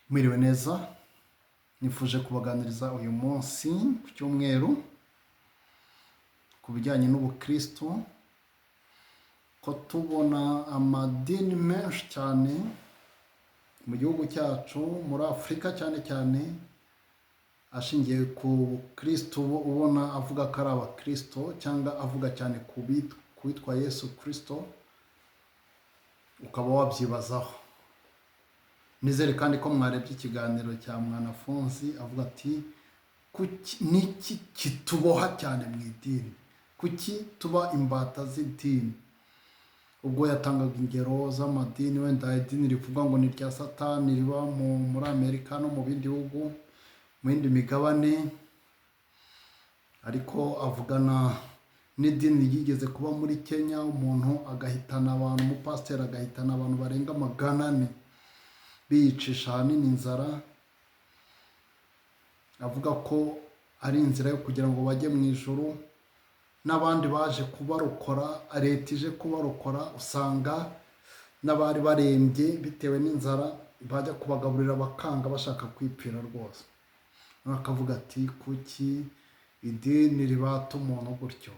Mwiriwe neza, nifuje kubaganiriza uyu munsi ku cyumweru ku bijyanye n'ubukristo, ko tubona amadini menshi cyane mu gihugu cyacu muri Afurika cyane cyane ashingiye ku Kristo, ubona avuga ko ari abakristo cyangwa avuga cyane ku witwa Yesu Kristo, ukaba wabyibazaho. Nizere kandi ko mwarebye ikiganiro cya Mwanafunzi avuga ati niki kituboha cyane mu idini, kuki tuba imbata z'idini. Ubwo yatangaga ingero z'amadini, wenda idini rivuga ngo ni rya Satani riba muri Amerika no mu bindi bihugu, mu yindi migabane, ariko avugana n'idini ryigeze kuba muri Kenya, umuntu agahitana abantu, umupasiteri agahitana abantu barenga 400 biyicisha ahanini inzara, avuga ko ari inzira yo kugira ngo bajye mu ijuru. N'abandi baje kubarokora, leta ije kubarokora, usanga n'abari barembye bitewe n'inzara bajya kubagaburira bakanga bashaka kwipfira rwose. Akavuga ati kuki idini ribata umuntu gutyo.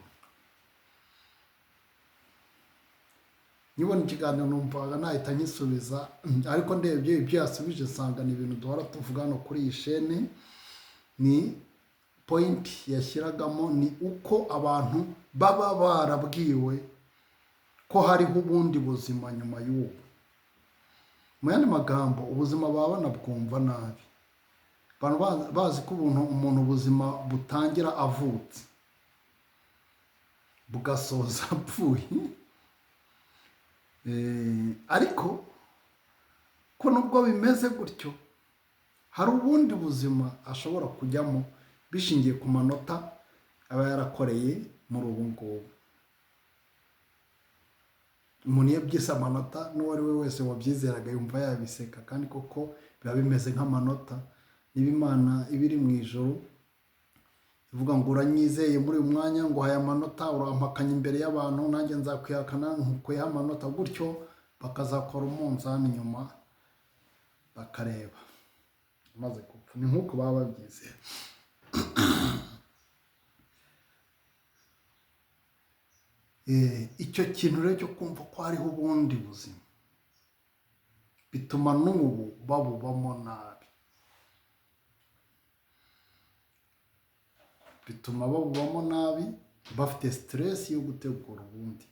Nibona ikiganiro numvaga nahita nyisubiza, ariko ndebye ibyo yasubije nsanga ni ibintu duhora tuvuga no kuri iyi shene. Ni point yashyiragamo ni uko abantu baba barabwiwe ko hariho ubundi buzima nyuma y'ubu. Mu yandi magambo, ubuzima baba banabwumva nabi. Abantu bazi ko umuntu ubuzima butangira avutse bugasoza apfuye. Ariko ko nubwo bimeze gutyo, hari ubundi buzima ashobora kujyamo bishingiye ku manota aba yarakoreye muri ubu ngubu. Umuntu iyo abyise amanota, n'uwo ari we wese wabyizeraga yumva yabiseka, kandi koko biba bimeze nk'amanota. Niba Imana ibiri mu ijoro ivuga ngo uranyizeye muri uyu mwanya, ngo haya amanota, urampakanya imbere y'abantu, nanjye nzakwihakana nkukuyeho amanota, gutyo bakazakora umunzani nyuma bakareba maze gupfa. Ni nk'uko baba babyizeye. Icyo kintu rero cyo kumva ko hariho ubundi buzima bituma n'ubu babubamo nabi, bituma babubamo nabi, bafite stress yo gutegura ubundi.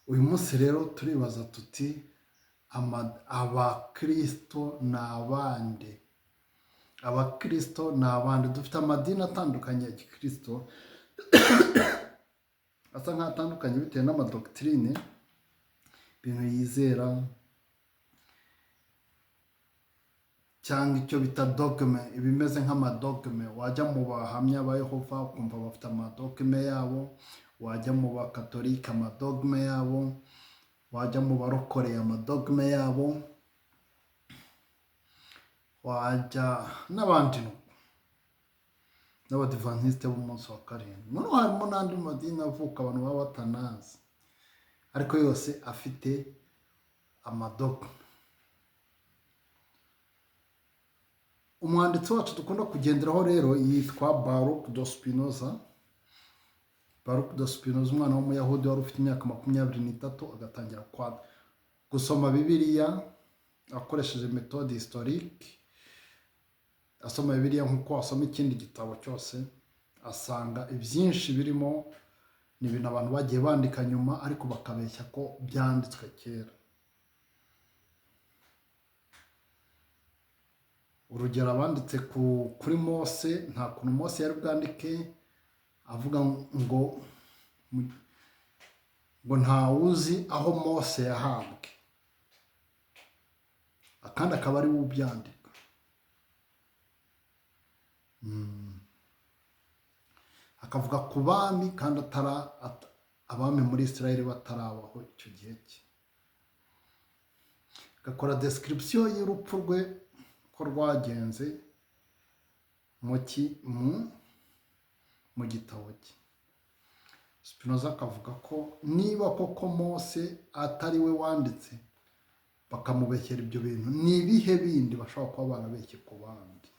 Uyu munsi rero turibaza tuti abakristo ni abande. Abakristo ni abandi. Dufite amadini atandukanye ya gikristo asa nk'atandukanye bitewe n'amadoktrine, ibintu yizera, cyangwa icyo bita dogme, ibimeze nk'amadogme. Wajya mu bahamya ba Yehova ukumva bafite amadogme yabo, wajya mu bakatolika amadogme yabo, wajya mu barokoreye amadogme yabo, wajya n'abandi n'abadivantisite b'umunsi wa karindwi. Noneho harimo n'andi madini avuka abantu baba batanazi, ariko yose afite amadogme. Umwanditsi wacu dukunda kugenderaho rero yitwa Baruch de Spinoza. Baruch de Spinoza, umwana w'umuyahudi wari ufite imyaka 23, agatangira gusoma Bibiliya akoresheje metode historique. Asoma Bibiliya nk'uko asoma ikindi gitabo cyose, asanga ibyinshi birimo ni ibintu abantu bagiye bandika nyuma, ariko bakabeshya ko byanditswe kera. Urugero, abanditse kuri Mose, nta kuntu Mose yari bwandike avuga ngo ntawuzi aho Mose yahambwe, kandi akaba ari we ubyandika. Akavuga ku bami, kandi abami muri Israel batarabaho icyo gihe cye. Agakora description y'urupfu rwe ko rwagenze mu gitabo cye. Spinoza akavuga ko niba koko Mose atari we wanditse bakamubekera ibyo bintu, ni ibihe bindi bashobora kuba barabeshye ku bandi?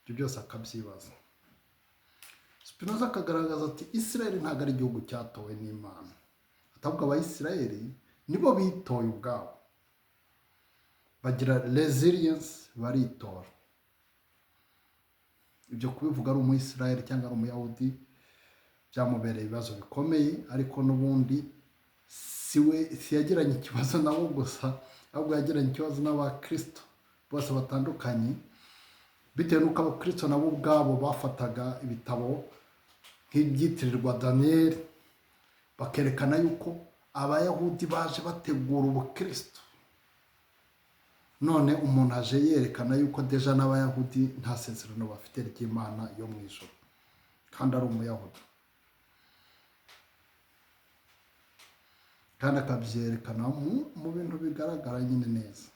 Ibyo byose akabyibaza. Spinoza akagaragaza ati Isirayeli ntabwo ari igihugu cyatowe n'Imana, ahubwo abayisirayeli nibo bitoye ubwabo, bagira resilience, baritora. Ibyo kubivuga ari umuyisirayeli cyangwa ari umuyahudi byamubereye ibibazo bikomeye, ariko n'ubundi si yagiranye ikibazo nabo gusa, ahubwo yagiranye ikibazo n'abakristo bose batandukanye, bitewe n'uko abakristo nabo ubwabo bafataga ibitabo nk'ibyitirirwa Daniyeli bakerekana yuko abayahudi baje bategura ubukristo, none umuntu aje yerekana yuko deja n'abayahudi nta sezerano bafite ry'Imana yo mu ijuru kandi ari umuyahudi, kandi akabyerekana mu bintu bigaragara nyine neza.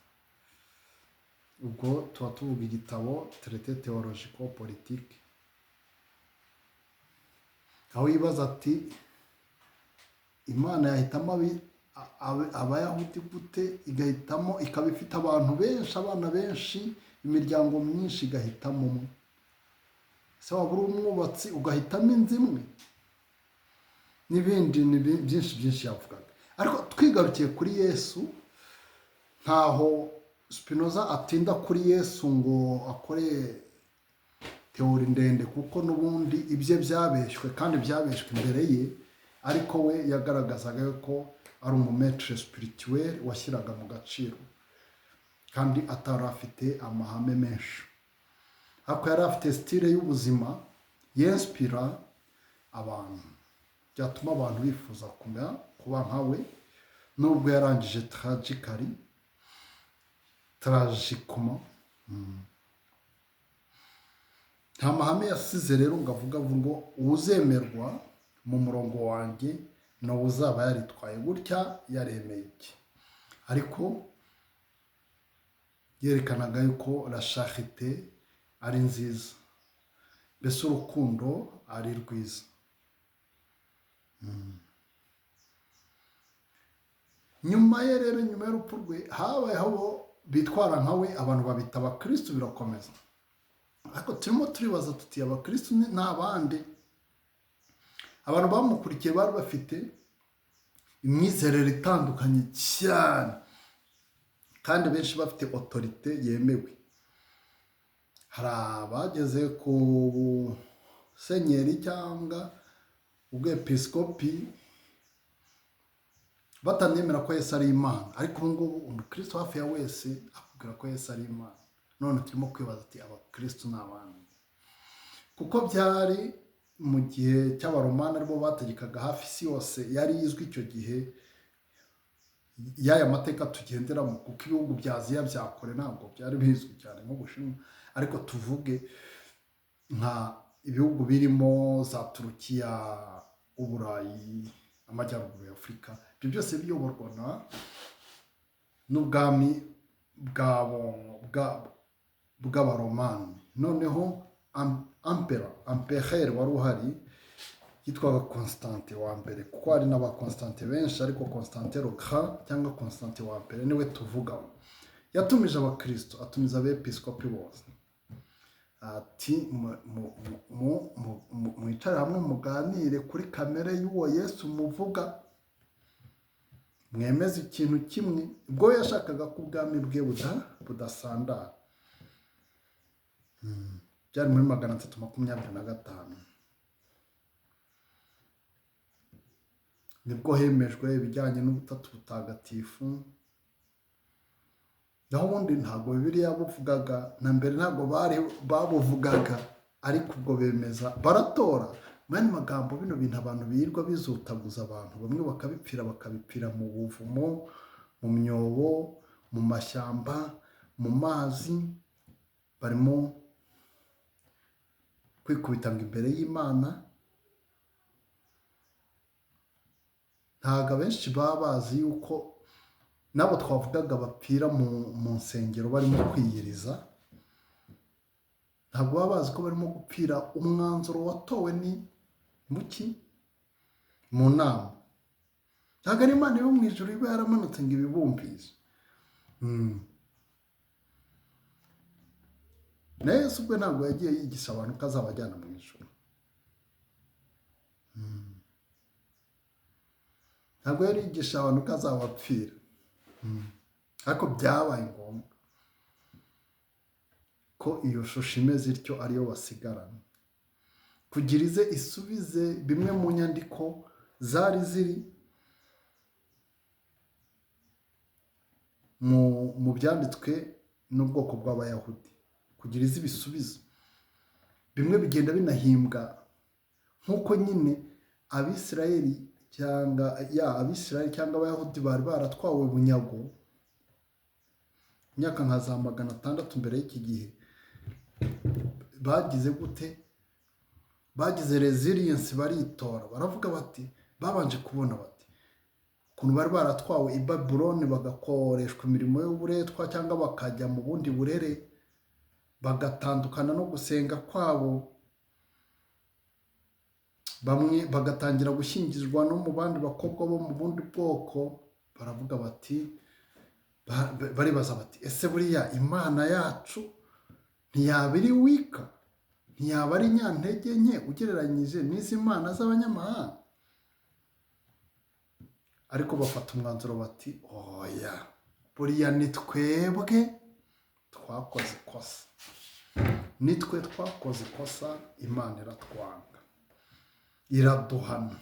Ubwo tuba tuvuga igitabo traité théologico politique, aho yibaza ati Imana yahitamo abayahudi gute, igahitamo ikaba ifite abantu benshi, abana benshi, imiryango myinshi igahitamo umwe? Se waba uri umwubatsi ugahitamo inzu imwe? N'ibindi byinshi yavugaga. Ariko twigarukiye kuri Yesu, ntaho Spinoza atinda kuri Yesu ngo akore teori ndende, kuko n'ubundi ibye byabeshywe kandi byabeshywe imbere ye, ariko we yagaragazaga ko ari umumetre spirituel washyiraga mu gaciro kandi atari afite amahame menshi, ariko yari afite style y'ubuzima yenspira abantu, byatuma abantu bifuza kuba nkawe, nubwo yarangije tragicoma. Nta mahame yasize rero ngo avuga ngo uzemerwa mu murongo wanjye nawe uzaba yaritwaye gutya, yaremeye iki, ariko yerekanaga yuko la charité ari nziza, mbese urukundo ari rwiza. Nyuma ye rero, nyuma y'urupfu rwe, habayeho bitwara nkawe, abantu babita abakristo, birakomeza. Ariko turimo turibaza tuti abakristo ni abandi? Abantu bamukurikiye bari bafite imyizerere itandukanye cyane, kandi benshi bafite autorité yemewe. Hari abageze ku senyeri cyangwa ubwepiskopi batanemera ko Yesu ari Imana, ariko ubu ngubu umukristo hafi ya wese akubwira ko Yesu ari Imana. None turimo kwibaza ati abakristo ni abandi? Kuko byari mu gihe cy'abaromani, aribo bategekaga hafi isi yose, yari izwi icyo gihe y'aya mateka tugenderamo, kuko ibihugu bya Aziya bya kure ntabwo byari bizwi cyane nk'Ubushinwa, ariko tuvuge nka ibihugu birimo za Turukiya, Uburayi, amajyaruguru ya Afurika, ibyo byose biyoborwa n'ubwami bw'abaromani. Noneho empereur wari uhari yitwaga Constantin wa mbere, kuko hari n'aba Constantin benshi, ariko Constantin le Grand cyangwa Constantin wa mbere niwe tuvugaho. Yatumije abakristo, atumiza abepiskopi bose, ati mwicare hamwe muganire kuri kamere y'uwo Yesu muvuga, mwemeze ikintu kimwe. Ubwo yashakaga ko ubwami bwe budasandara. Byari muri 325 nibwo hemejwe ibijyanye n'ubutatu butagatifu. Naho ubundi ntabwo Bibiliya yabuvugaga, na mbere ntabwo babuvugaga, ariko ubwo bemeza baratora. Mani magambo, bino bintu abantu birirwa bizutaguza abantu, bamwe bakabipfira mu buvumo, mu myobo, mu mashyamba, mu mazi, barimo kwikubita ngo imbere y'Imana. Ntabwo abenshi baba bazi yuko nabo twavugaga bapfira mu nsengero barimo kwiyiriza, ntabwo baba bazi ko barimo gupfira umwanzuro watowe ni muki mu nama. Ntabwo ari Imana yo mu ijuru iba yaramanutse ngo ibibumvise. Na Yesu ubwe ntabwo yagiye yigisha abantu ko azabajyana mu ijuru. Ntabwo yari yigisha abantu ko azabapfira. Ariko byabaye ngombwa ko iyo shusho imeze ityo ariyo basigarana, kugira ize isubize bimwe mu nyandiko zari ziri mu byanditswe n'ubwoko bw'Abayahudi, kugira ize ibisubizo. Bimwe bigenda binahimbwa nk'uko nyine Abisirayeli cyangwa Abayahudi bari baratwawe bunyago imyaka nka za 600 mbere y'iki gihe. Bagize gute? Bagize resilience, baritora, baravuga bati, babanje kubona bati ukuntu bari baratwawe i Babuloni bagakoreshwa imirimo y'uburetwa cyangwa bakajya mu bundi burere, bagatandukana no gusenga kwabo, bamwe bagatangira gushyingirwa no mu bandi bakobwa bo mu bundi bwoko. Baravuga bati, baribaza bati, ese buriya Imana yacu ntiyaba iri wika, ntiyaba ari nyantege nke ugereranyije n'izi mana z'abanyamahanga? Ariko bafata umwanzuro bati, oya, buriya ni twebwe twakoze ikosa, nitwe twakoze ikosa, Imana iratwanga, iraduhana,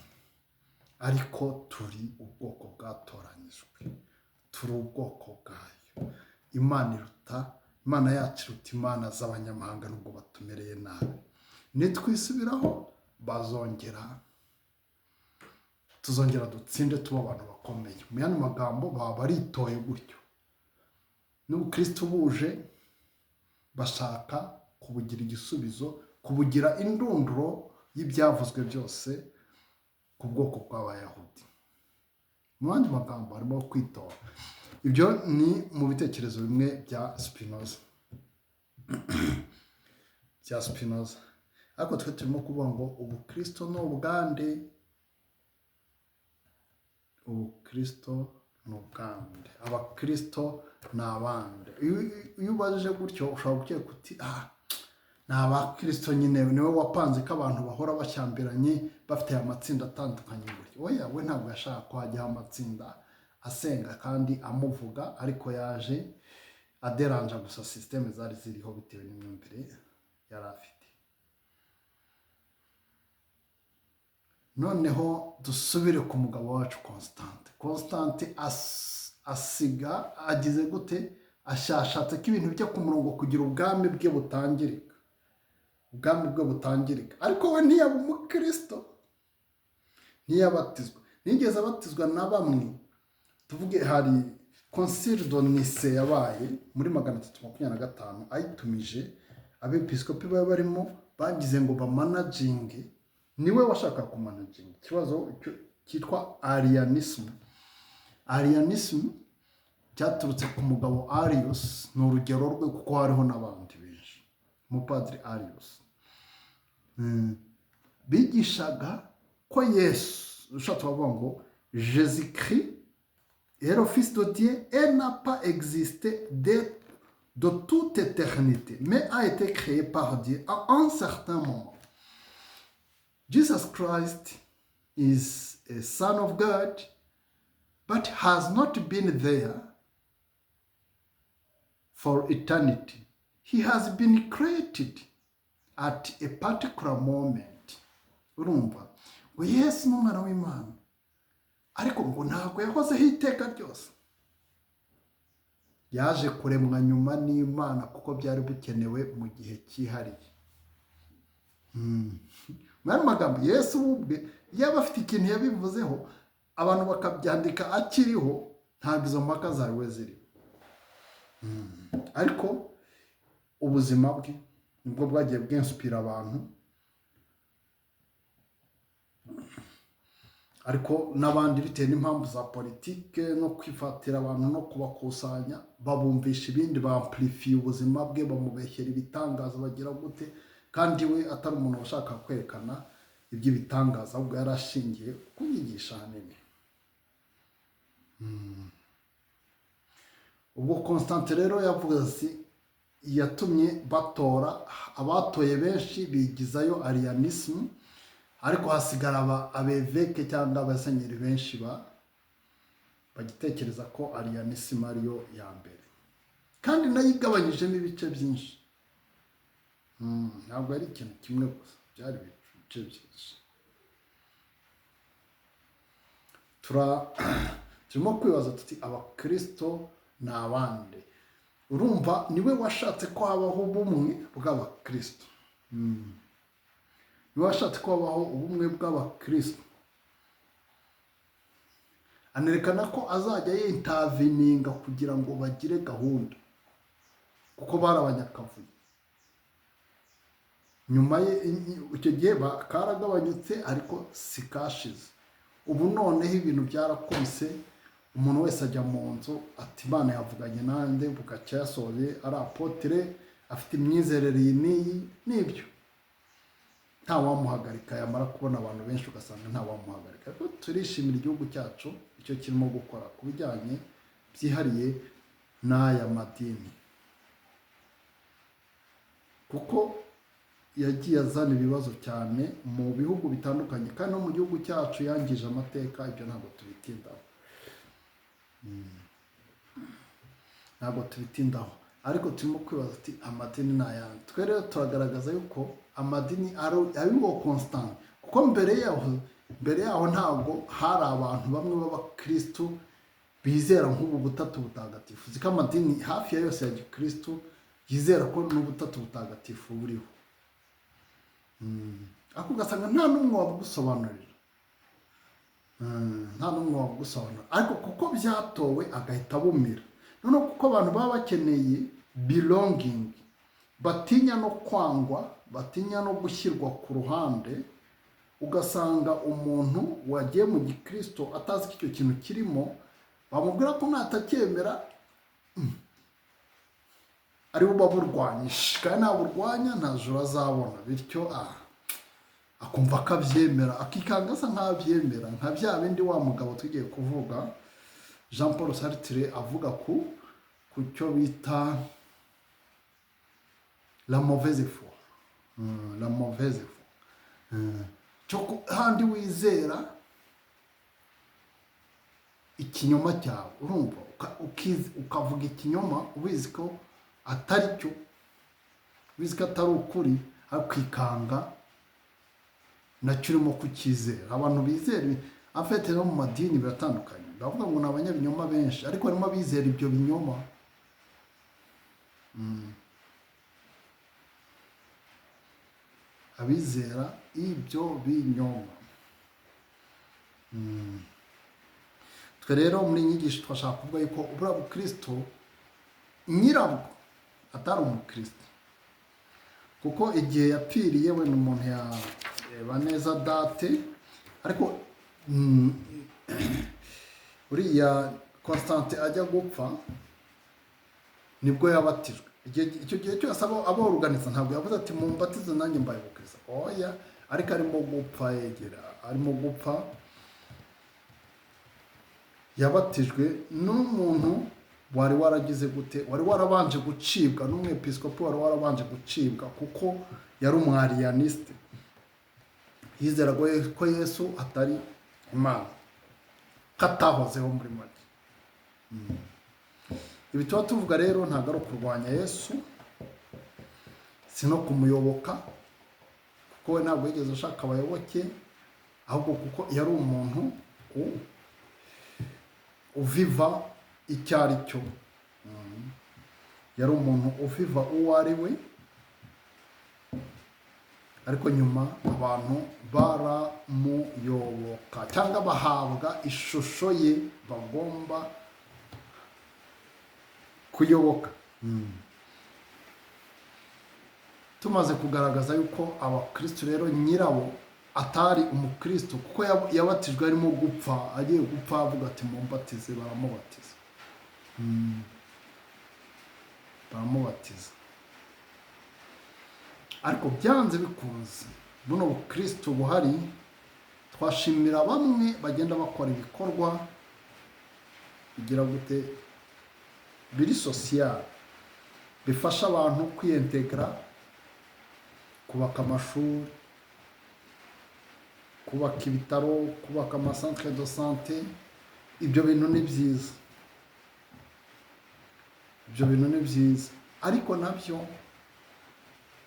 ariko turi ubwoko bwatoranyijwe, turi ubwoko bwayo. Imana yacu iruta imana z'abanyamahanga nubwo batumereye nabi. Nitwisubiraho tuzongera dutsinde, tuba abantu bakomeye. Mu yandi magambo, baba baritoye gutyo. N'ubukristo buje bashaka kubugira igisubizo, kubugira indunduro y'ibyavuzwe byose ku bwoko bw'Abayahudi. Mu yandi magambo, harimo kwitora. Ibyo ni mu bitekerezo bimwe bya Spinoza. Ariko twe turimo kuvuga ngo ubukristo ni ubwande. Ubukristo ni ubwande, abakristo ni abande. Iyo ubajije gutyo ushobora gukeka uti, ni abakristo nyine, niwe wapanze ko abantu bahora bashyambiranye bafite amatsinda atandukanye gutyo. Oya, we ntabwo yashaka ko hajyaho amatsinda asenga kandi amuvuga, ariko yaje aderanja gusa systeme zari ziriho bitewe n'imyumvire yari afite. Noneho dusubire ku mugabo wacu Constante. Agize gute? Ashashatse ko ibintu bijya ku murongo kugira ubwami bwe butangirika. Ariko we ntiyaba umukristo, ntiyabatizwa, nigeze abatizwa na bamwe. Tuvuge hari Concile de Nice yabaye muri 325, ayitumije abepiskopi baba barimo, bagize ngo bamanaginge. Niwe washaka kumanaginga ikibazo cyitwa Arianism cyaturutse ku mugabo Arius. Ni urugero rwe kuko hariho n'abandi benshi. Umupadiri Arius bigishaga ko Yesu, ushatse kuvuga ngo Jésus-Christ est le Fils de Dieu et n'a pas existé de toute éternité, mais a été créé par Dieu à un certain moment. Jesus Christ is a Son of God, but has not been there for eternity. He has been created at a particular moment. Urumva ngo Yesu ni umwana w'Imana, ariko ngo ntabwo yahozeho iteka ryose. Yaje kuremwa nyuma n'Imana kuko byari bukenewe mu gihe cyihariye. Mu magambo, Yesu ubwe yaba afite ikintu yabivuzeho, abantu bakabyandika akiriho, ntabwo izo mpaka zawe ziri. Ariko ubuzima bwe nibwo bwagiye bwinspira abantu, ariko n'abandi bitewe n'impamvu za politike no kwifatira abantu no kubakusanya, babumvisha ibindi, bamplifiye ubuzima bwe, bamubeshyera ibitangaza, bagira gute, kandi we atari umuntu ushaka kwerekana iby'ibitangaza, ahubwo yari ashingiye ku nyigisho ahanini. ubwo Constantine rero yavuga ati yatumye batora, abatoye benshi bigizayo arianisme, ariko hasigara abeveke cyangwa abasenyeri benshi bagitekereza ko arianisme ariyo ya mbere, kandi nayo igabanyijemo ibice byinshi. ntabwo ari ikintu kimwe gusa, byari ibice byinshi. turimo kwibaza tuti abakristo ni abande? urumva niwe washatse ko habaho ubumwe bw'abakristo. niwe washatse ko habaho ubumwe bw'abakristo, anerekana ko azajya yintavininga kugira ngo bagire gahunda, kuko bari abanyakavuyo. nyuma ye icyo gihe karagabanyutse, ariko si kashize. ubu noneho ibintu byarakubise, umuntu wese ajya mu nzu ati Imana yavuganye nande, bugacya yasohoye ari apotre, afite imyizerere iyi n'iyi n'ibyo, nta wamuhagarika. yamara kubona abantu benshi ugasanga nta wamuhagarika. ariko turishimira igihugu cyacu icyo kirimo gukora ku bijyanye byihariye n'aya madini, kuko yagiye azana ibibazo cyane mu bihugu bitandukanye, kandi no mu gihugu cyacu yangije amateka. ibyo ntabwo tubitindaho, ariko turimo kwibaza ati amadini ni ayandi. twe rero turagaragaza yuko amadini ari uwo Constant, kuko mbere yaho ntabwo hari abantu bamwe b'abakristu bizera nk'ubu butatu butagatifu. ziko amadini hafi ya yose ya gikristu yizera ko n'ubutatu butagatifu buriho, ariko ugasanga nta n'umwe wabugusobanurira, ariko kuko byatowe agahita bumira. noneho kuko abantu baba bakeneye belonging, batinya no kwangwa, batinya no gushyirwa ku ruhande, ugasanga umuntu wagiye mu gikristo atazi ko icyo kintu kirimo, bamubwira ko natacyemera ari bo baburwanyisha, kandi naburwanya nta joro azabona. bityo akumva ko abyemera, akikanga asa nk'abyemera, nka bya bindi wa mugabo tugiye kuvuga Jean Paul Sartre avuga ku cyo bita la mauvaise foi. cyo handi wizera ikinyoma cyawe, urumva, ukavuga ikinyoma ubizi ko atari cyo, ubizi ko atari ukuri, akikanga nacyo urimo kukizera. abantu bizera afite no mu madini biratandukanye, bavuga ngo ni abanyabinyoma benshi, ariko harimo abizera ibyo binyoma. abizera ibyo binyoma. twe rero muri inyigisho twashaka kuvuga yuko ubura bukristo nyirabwo atari umukristo, kuko igihe yapfiriye wenda umuntu yareba neza date, ariko uriya Constantine ajya gupfa nibwo yabatijwe. icyo gihe cyose aboruganiza ntabwo yavuze ati mumbatize nanjye mbaye ubukristo, oya, ariko arimo gupfa, arimo gupfa yabatijwe n'umuntu wari waragize gute, wari warabanje gucibwa, n'umwepiskopi wari warabanje gucibwa, kuko yari umwariyaniste, yizeraga ko Yesu atari Imana, katahozeho muri make. ibi tuba tuvuga rero ntabwo ari ukurwanya Yesu, si no kumuyoboka, kuko we ntabwo yigeze ashaka abayoboke, ahubwo kuko yari umuntu uviva icyo ari cyo. yari umuntu uviva uwo ari we, ariko nyuma abantu baramuyoboka cyangwa bahabwa ishusho ye bagomba kuyoboka. tumaze kugaragaza yuko abakristo rero nyirabo atari umukristo, kuko yabatijwe arimo gupfa, agiye gupfa avuga ati mumbatize, baramubatiza. ariko byanze bikunze buno bukristo buhari, twashimira bamwe bagenda bakora ibikorwa bigira gute biri social, bifasha abantu kwiyentegra, kubaka amashuri, kubaka ibitaro, kubaka amasantere de sante. Ibyo bintu ni byiza, ibyo bintu ni byiza, ariko nabyo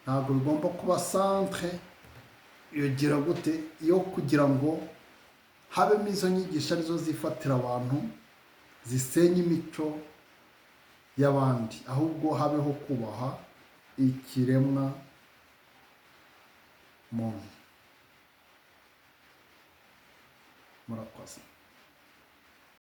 ntabwo bigomba kuba santere yogira gute yo kugira ngo habemo izo nyigisho arizo zifatira abantu zisenya imico y'abandi, ahubwo habeho kubaha ikiremwa muntu. Murakoze.